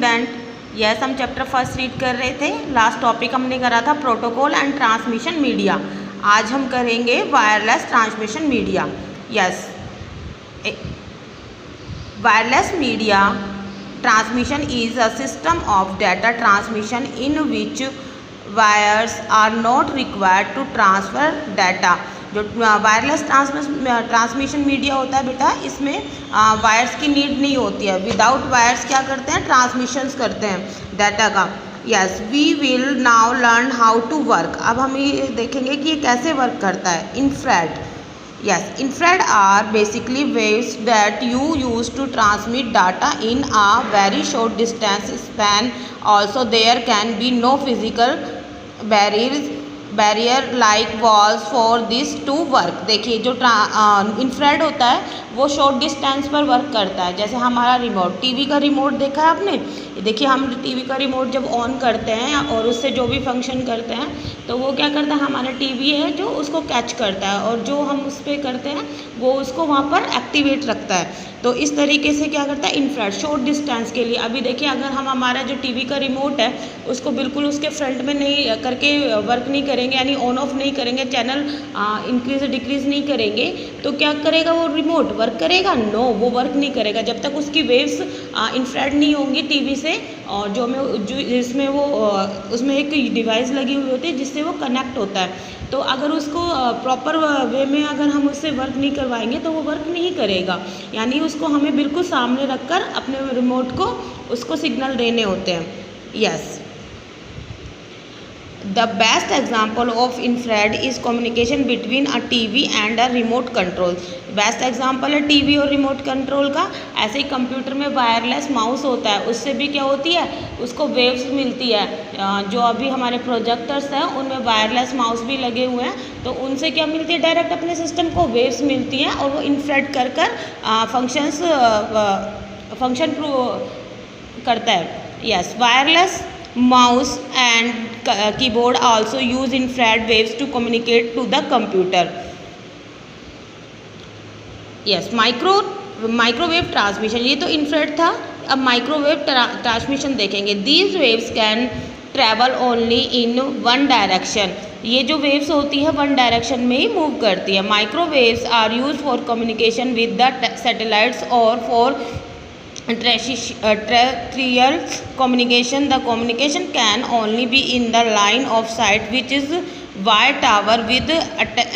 Student, yes हम chapter first read कर रहे थे। लास्ट टॉपिक हमने करा था प्रोटोकॉल एंड ट्रांसमिशन मीडिया। आज हम करेंगे wireless transmission media. Yes, wireless media transmission is a system of data transmission in which wires are not required to transfer data. जो वायरलेस ट्रांसमिशन मीडिया होता है बेटा, इसमें वायर्स की नीड नहीं होती है। विदाउट वायर्स क्या करते हैं, ट्रांसमिशंस करते हैं डाटा का। Yes, we will now learn how to work. अब हम ये देखेंगे कि ये कैसे वर्क करता है। Infrared, yes, infrared are basically waves that you use to transmit data in a very short distance span. Also there can be no physical barrier like walls for this to work। देखिए जो infrared होता है वो short distance पर work करता है। जैसे हमारा रिमोट, टीवी का रिमोट देखा है आपने। देखिए हम टीवी का रिमोट जब ऑन करते हैं और उससे जो भी फंक्शन करते हैं तो वो क्या करता है, हमारा टीवी है जो उसको कैच करता है और जो हम उस पर करते हैं वो उसको वहाँ पर एक्टिवेट रखता है। तो इस तरीके से क्या करता है इंफ्रारेड, शॉर्ट डिस्टेंस के लिए। अभी देखिए अगर हम हमारा जो टीवी का रिमोट है उसको बिल्कुल उसके फ्रंट में नहीं करके वर्क नहीं करेंगे, यानी ऑन ऑफ नहीं करेंगे, चैनल इंक्रीज डिक्रीज नहीं करेंगे, तो क्या करेगा वो रिमोट, वर्क करेगा? नो, वो वर्क नहीं करेगा जब तक उसकी वेव्स इंफ्रारेड नहीं होंगी टीवी से। और जो जिसमें वो उसमें एक डिवाइस लगी हुई होती है जिससे वो कनेक्ट होता है। तो अगर उसको प्रॉपर वे में अगर हम उससे वर्क नहीं करवाएंगे तो वो वर्क नहीं करेगा। यानी उसको हमें बिल्कुल सामने रखकर अपने रिमोट को उसको सिग्नल देने होते हैं। Yes, the best example of infrared is communication between a TV and a remote control. Best example है टीवी और रिमोट कंट्रोल का। ऐसे ही कंप्यूटर में वायरलेस माउस होता है, उससे भी क्या होती है, उसको वेव्स मिलती है। जो अभी हमारे प्रोजेक्टर्स हैं उनमें वायरलेस माउस भी लगे हुए हैं, तो उनसे क्या मिलती है, डायरेक्ट अपने सिस्टम को वेव्स मिलती हैं और वो इंफ्रारेड कर फंक्शन करता है। Yes, wireless mouse and keyboard also use infrared waves to communicate to the computer. Yes, microwave transmission, ये तो infrared था। अब माइक्रोवेव ट्रांसमिशन देखेंगे। These waves can travel only in one direction। ये जो वेव्स होती है वन डायरेक्शन में ही मूव करती है। Microwaves are use for communication with the satellites और for terrestrial communication. The communication can only be in the line of sight, which is why tower with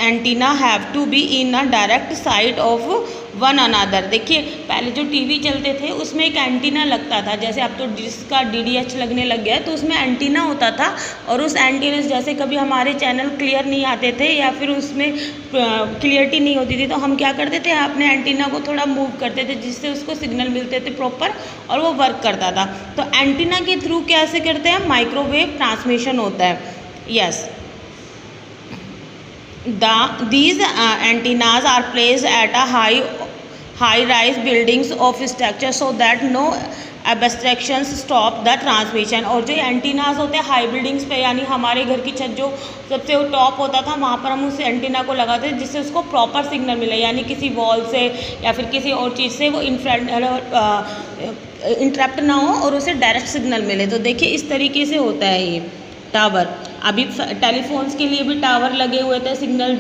antenna have to be in a direct sight of one another. देखिए पहले जो TV चलते थे उसमें एक antenna लगता था, जैसे अब तो जिसका DDH लगने लग गया है तो उसमें एंटीना होता था और उस एंटीना से जैसे कभी हमारे चैनल क्लियर नहीं आते थे या फिर उसमें क्लियरिटी नहीं होती थी तो हम क्या करते थे, अपने एंटीना को थोड़ा मूव करते थे जिससे उसको सिग्नल मिलते थे प्रॉपर और वो वर्क करता था। तो एंटीना के थ्रू कैसे करते हैं, माइक्रोवेव ट्रांसमिशन होता है। Yes, these antennas are placed at a high-rise buildings of structure so that no obstructions stop the transmission। और जो एंटीनाज होते हैं हाई बिल्डिंग्स पे, यानी हमारे घर की छत जो सबसे टॉप होता था वहाँ पर हम उस एंटीना को लगाते थे जिससे उसको प्रॉपर सिग्नल मिले, यानी किसी वॉल से या फिर किसी और चीज़ से वो इंटरप्ट ना हो और उसे डायरेक्ट सिग्नल मिले। तो देखिए इस तरीके से होता है ये टावर। अभी टेलीफोन्स के लिए भी टावर लगे हुए थे, सिग्नल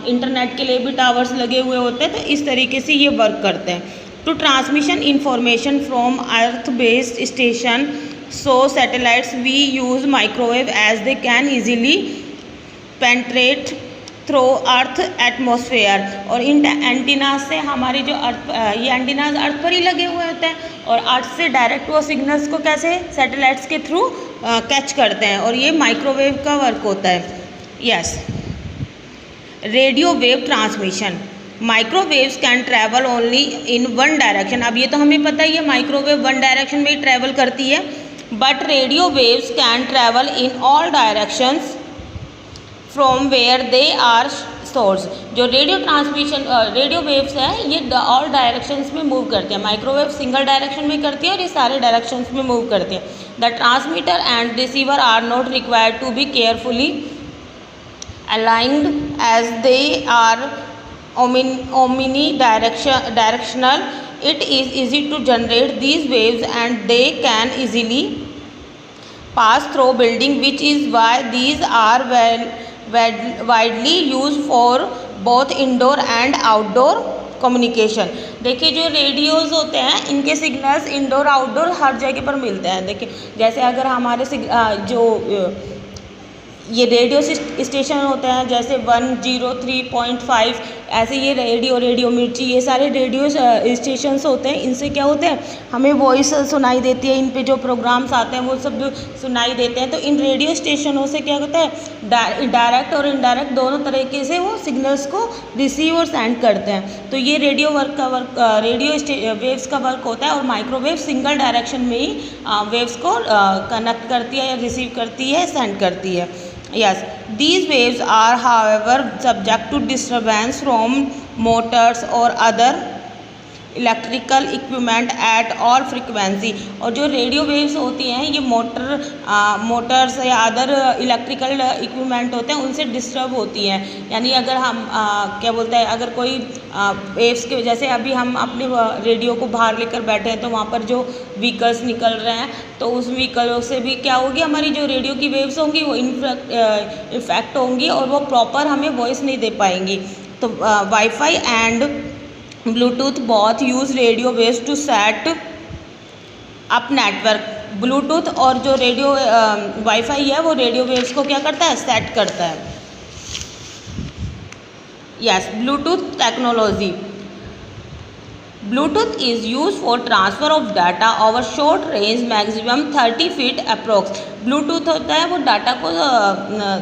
इंटरनेट के लिए भी टावर्स लगे हुए होते हैं। तो इस तरीके से ये वर्क करते हैं। To transmission information from earth based station so satellites we use microwave as they can easily penetrate through earth atmosphere. और इन एंटीनाज से हमारी जो अर्थ, ये एंटीनाज अर्थ पर ही लगे हुए होते हैं और अर्थ से डायरेक्ट वो सिग्नल्स को कैसे सैटेलाइट्स के थ्रू कैच करते हैं और ये माइक्रोवेव का वर्क होता है। Yes, radio wave transmission, microwaves can travel only in one direction. अब ये तो हमें पता ही है माइक्रोवेव वन डायरेक्शन में ही ट्रैवल करती है, but radio waves can travel in all directions from where they are source. जो रेडियो वेव्स है ये ऑल डायरेक्शंस में मूव करते हैं। माइक्रोवेव सिंगल डायरेक्शन में करती है और ये सारे डायरेक्शंस में मूव करते हैं। The transmitter and receiver are not required to be carefully aligned as they are omni directional It is easy to generate these waves and they can easily pass through building, which is why these are widely used for both indoor and outdoor communication. देखिए जो radios होते हैं इनके signals indoor outdoor हर जगह पर मिलते हैं। देखिए जैसे अगर हमारे जो ये रेडियो स्टेशन होते हैं जैसे 103.5, ऐसे ये रेडियो मिर्ची, ये सारे रेडियो स्टेशंस होते हैं। इनसे क्या होते हैं, हमें वॉइस सुनाई देती है, इन पे जो प्रोग्राम्स आते हैं वो सब सुनाई देते हैं। तो इन रेडियो स्टेशनों से क्या होता है, डायरेक्ट और इनडायरेक्ट दोनों तरीके से वो सिग्नल्स को रिसीव और सेंड करते हैं। तो ये रेडियो वेव्स का वर्क होता है। और माइक्रोवेव सिंगल डायरेक्शन में ही वेव्स को कनेक्ट करती है या रिसीव करती है, सेंड करती है। Yes, these waves are however subject to disturbance from motors or other electrical equipment at all frequency. और जो रेडियो वेव्स होती हैं ये मोटर्स या अदर इलेक्ट्रिकल इक्विपमेंट होते हैं उनसे डिस्टर्ब होती हैं। यानी अगर हम क्या बोलते हैं, अगर कोई वेव्स के, जैसे अभी हम अपने रेडियो को बाहर लेकर बैठे हैं तो वहाँ पर जो व्हीकल्स निकल रहे हैं तो उस व्हीकलों से भी क्या होगी, हमारी जो रेडियो की वेव्स होंगी वो इफेक्ट होंगी और वो प्रॉपर हमें वॉइस नहीं दे पाएंगी। तो WiFi and Bluetooth both use radio waves to set up network. Bluetooth और जो रेडियो वाईफाई है वो रेडियो वेव्स को क्या करता है, सेट करता है। Yes, Bluetooth technology. Bluetooth is used for transfer of data over short range maximum 30 feet approx। Bluetooth होता है वो डाटा को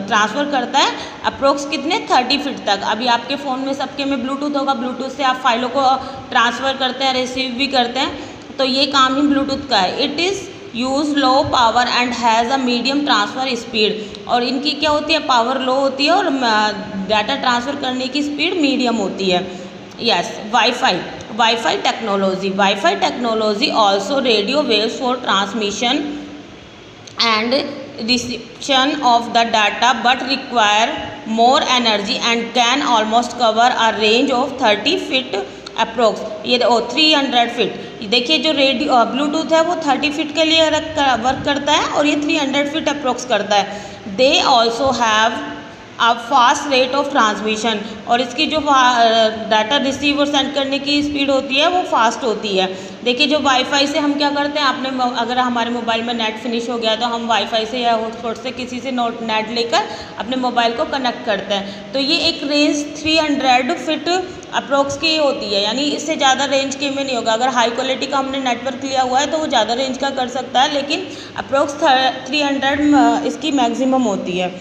ट्रांसफ़र करता है अप्रोक्स कितने, 30 फीट तक। अभी आपके फ़ोन में सबके में ब्लूटूथ होगा, ब्लूटूथ से आप फाइलों को ट्रांसफ़र करते हैं, रिसीव भी करते हैं। तो ये काम ही ब्लूटूथ का है। It is use low power and has a medium transfer speed. और इनकी क्या होती है, पावर लो होती है और डाटा ट्रांसफ़र करने की स्पीड मीडियम होती है। Yes, wifi technology also radio waves for transmission and reception of the data but require more energy and can almost cover a range of 30 feet approx। ये 300 feet. देखिए जो radio Bluetooth है वो 30 feet के लिए work करता है और ये 300 फीट अप्रोक्स करता है। दे ऑल्सो हैव अब फास्ट रेट ऑफ ट्रांसमिशन। और इसकी जो डाटा रिसीव और सेंड करने की स्पीड होती है वो फास्ट होती है। देखिए जो वाईफाई से हम क्या करते हैं, अगर हमारे मोबाइल में नेट फिनिश हो गया तो हम वाईफाई से या हॉटस्पॉट से किसी से नेट लेकर अपने मोबाइल को कनेक्ट करते हैं। तो ये एक रेंज 300 फीट अप्रोक्स की होती है, यानी इससे ज़्यादा रेंज के में नहीं होगा। अगर हाई क्वालिटी का हमने नेटवर्क लिया हुआ है तो वो ज़्यादा रेंज का कर सकता है, लेकिन अप्रोक्स 300 इसकी मैक्सिमम होती है।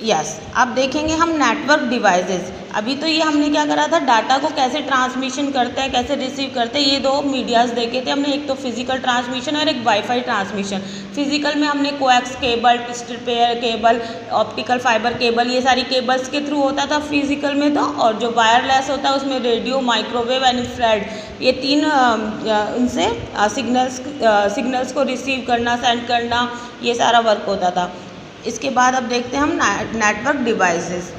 यस, अब देखेंगे हम नेटवर्क डिवाइसेस। अभी तो ये हमने क्या करा था, डाटा को कैसे ट्रांसमिशन करते हैं, कैसे रिसीव करते हैं, ये दो मीडियाज़ देखे थे हमने। एक तो फिजिकल ट्रांसमिशन और एक वाईफाई ट्रांसमिशन। फिजिकल में हमने coax cable, twisted pair cable, optical fibre cable, ये सारी केबल्स के थ्रू होता था फिजिकल में। तो और जो वायरलेस होता है उसमें रेडियो, माइक्रोवेव एंड इंफ्रारेड, ये तीन उनसे सिग्नल्स को रिसीव करना, सेंड करना, ये सारा वर्क होता था। इसके बाद अब देखते हैं हम network devices.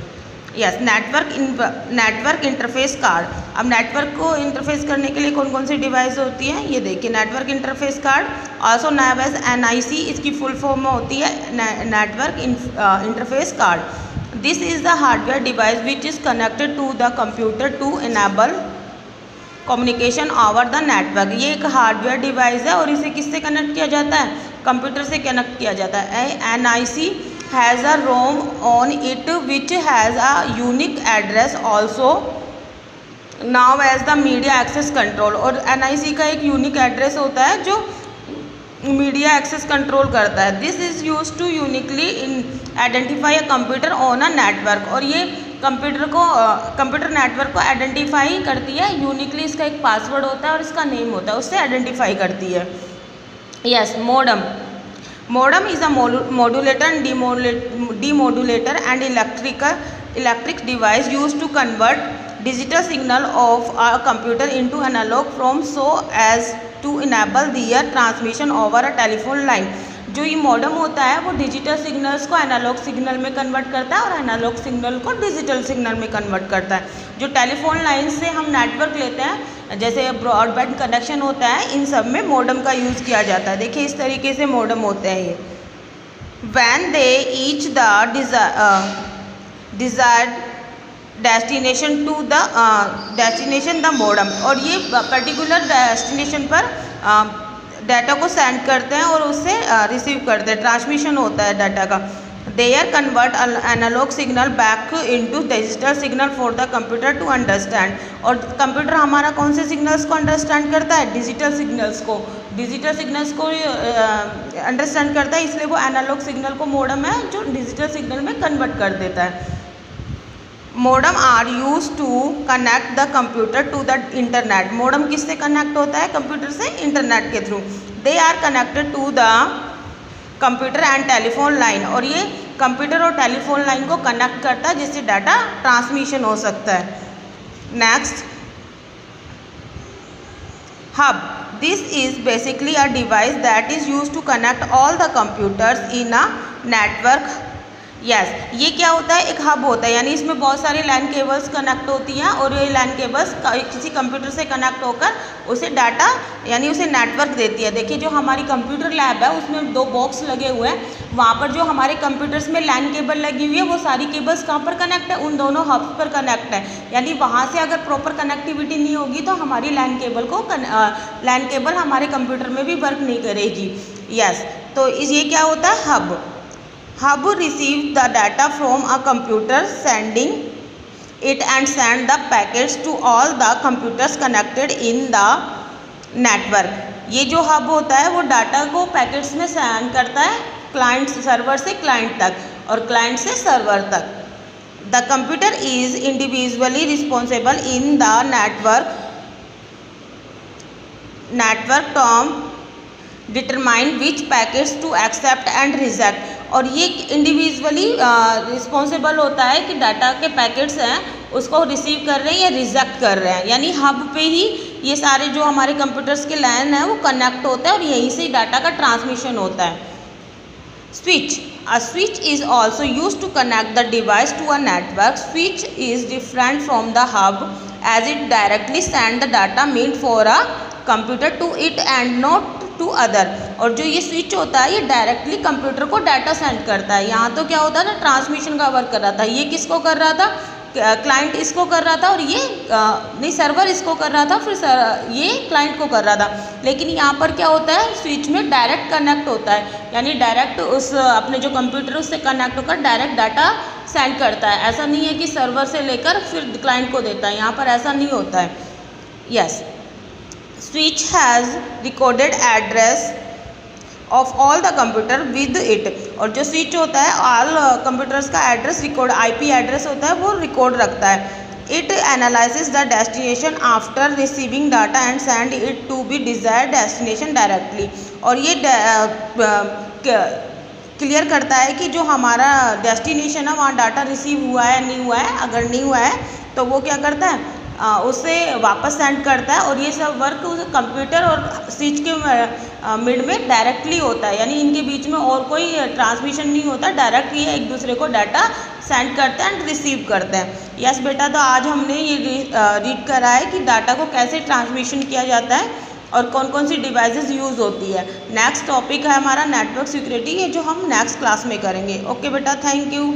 Yes, network interface card. अब नेटवर्क को इंटरफेस करने के लिए कौन कौन सी डिवाइस होती हैं, ये देखिए। Network interface card also known as NIC, इसकी फुल फॉर्म में होती है network interface card. This is the hardware device which is connected to the computer to enable communication over the network. ये एक हार्डवेयर डिवाइस है और इसे किससे कनेक्ट किया जाता है, कंप्यूटर से कनेक्ट किया जाता है। NIC has a ROM on it which has a unique address also now as the media access control. और NIC का एक यूनिक एड्रेस होता है जो मीडिया एक्सेस कंट्रोल करता है। This is use to uniquely identify a computer on a network. और ये कंप्यूटर नेटवर्क को आइडेंटिफाई करती है यूनिकली। इसका एक पासवर्ड होता है और इसका नेम होता है, उससे आइडेंटिफाई करती है। Yes, modem is a modulator and demodulator and electric device used to convert digital signal of a computer into analog from so as to enable their transmission over a telephone line। जो ये modem होता है वो digital signals को analogue signal में convert करता है और एनालॉग सिग्नल को डिजिटल सिग्नल में कन्वर्ट करता है। जो टेलीफोन लाइन से हम नेटवर्क लेते हैं जैसे ब्रॉडबैंड कनेक्शन होता है, इन सब में मॉडेम का यूज़ किया जाता है। देखिए इस तरीके से मॉडेम होते हैं ये। When they reach the desired destination to the destination the modem, और ये पर्टिकुलर डेस्टिनेशन पर डाटा को सेंड करते हैं और उससे रिसीव करते हैं, ट्रांसमिशन होता है डाटा का। There convert analogue signal back into digital signal for the computer to understand, और कंप्यूटर हमारा कौन से सिग्नल्स को अंडरस्टैंड करता है? डिजिटल सिग्नल्स को अंडरस्टैंड करता है, इसलिए वो एनालॉग सिग्नल को मॉडेम है जो डिजिटल सिग्नल में कन्वर्ट कर देता है। Modem are use to connect the computer to the internet. Modem किससे कनेक्ट होता है? कंप्यूटर से इंटरनेट के through. They are connected to the computer and telephone line, और ये कंप्यूटर और टेलीफोन लाइन को कनेक्ट करता है जिससे डाटा ट्रांसमिशन हो सकता है। Next, hub. This is basically a device that is use to connect all the computers in a network. Yes, ये क्या होता है? एक हब होता है, यानी इसमें बहुत सारे लैन केबल्स कनेक्ट होती हैं और ये लैन केबल्स किसी कंप्यूटर से कनेक्ट होकर उसे डाटा यानी उसे नेटवर्क देती है। देखिए जो हमारी कंप्यूटर लैब है उसमें 2 बॉक्स लगे हुए हैं, वहाँ पर जो हमारे कंप्यूटर्स में लैन केबल लगी हुई है वो सारी केबल्स कहाँ पर कनेक्ट है? उन दोनों हब्स पर कनेक्ट है। यानी वहाँ से अगर प्रॉपर कनेक्टिविटी नहीं होगी तो हमारी लैन केबल हमारे कंप्यूटर में भी वर्क नहीं करेगी। यस, तो ये क्या होता है? Hub. Hub receive the data from a computer, sending it and send the packets to all the computers connected in the network. ये जो हब होता है वो डाटा को पैकेट्स में सेंड करता है क्लाइंट सर्वर से क्लाइंट तक और क्लाइंट से सर्वर तक। The computer is individually responsible in the network term determine which packets to accept and reject, और ये इंडिविजुअली रिस्पॉन्सिबल होता है कि डाटा के पैकेट्स हैं उसको रिसीव कर रहे हैं या रिजेक्ट कर रहे हैं। यानी हब पे ही ये सारे जो हमारे कंप्यूटर्स के लैन हैं वो कनेक्ट होता है और यहीं से डाटा का ट्रांसमिशन होता है। Switch. A switch is also used to connect the device to a network. Switch is different from the hub as it directly send the data meant for a computer to it and not to other, और जो ये switch होता है ये directly computer को data send करता है। यहाँ तो क्या होता है ना, ट्रांसमिशन का वर्क कर रहा था, ये किसको कर रहा था? क्लाइंट इसको कर रहा था और ये नहीं सर्वर इसको कर रहा था, फिर ये क्लाइंट को कर रहा था। लेकिन यहाँ पर क्या होता है, स्विच में डायरेक्ट कनेक्ट होता है, यानी डायरेक्ट उस अपने जो कंप्यूटर उससे कनेक्ट होकर डायरेक्ट डाटा सेंड करता है। ऐसा नहीं है कि सर्वर से लेकर फिर क्लाइंट को देता है, यहाँ पर ऐसा नहीं होता है। Yes, switch has recorded address of all the computer with it, और जो स्विच होता है ऑल कंप्यूटर्स का एड्रेस रिकॉर्ड IP एड्रेस होता है वो रिकॉर्ड रखता है। It analyses the destination after receiving data and send it to be desired destination directly, और ये क्लियर करता है कि जो हमारा डेस्टिनेशन है वहाँ डाटा रिसीव हुआ है नहीं हुआ है। अगर नहीं हुआ है तो वो क्या करता है, उसे वापस सेंड करता है, और ये सब वर्क उस कंप्यूटर और स्विच के मिड में डायरेक्टली होता है, यानी इनके बीच में और कोई ट्रांसमिशन नहीं होता, डायरेक्ट ये एक दूसरे को डाटा सेंड करते हैं एंड रिसीव करते हैं। यस बेटा, तो आज हमने ये रीड करा है कि डाटा को कैसे ट्रांसमिशन किया जाता है और कौन कौन सी डिवाइसेस यूज़ होती है। नेक्स्ट टॉपिक है हमारा नेटवर्क सिक्योरिटी, ये जो हम नेक्स्ट क्लास में करेंगे। ओके बेटा, थैंक यू।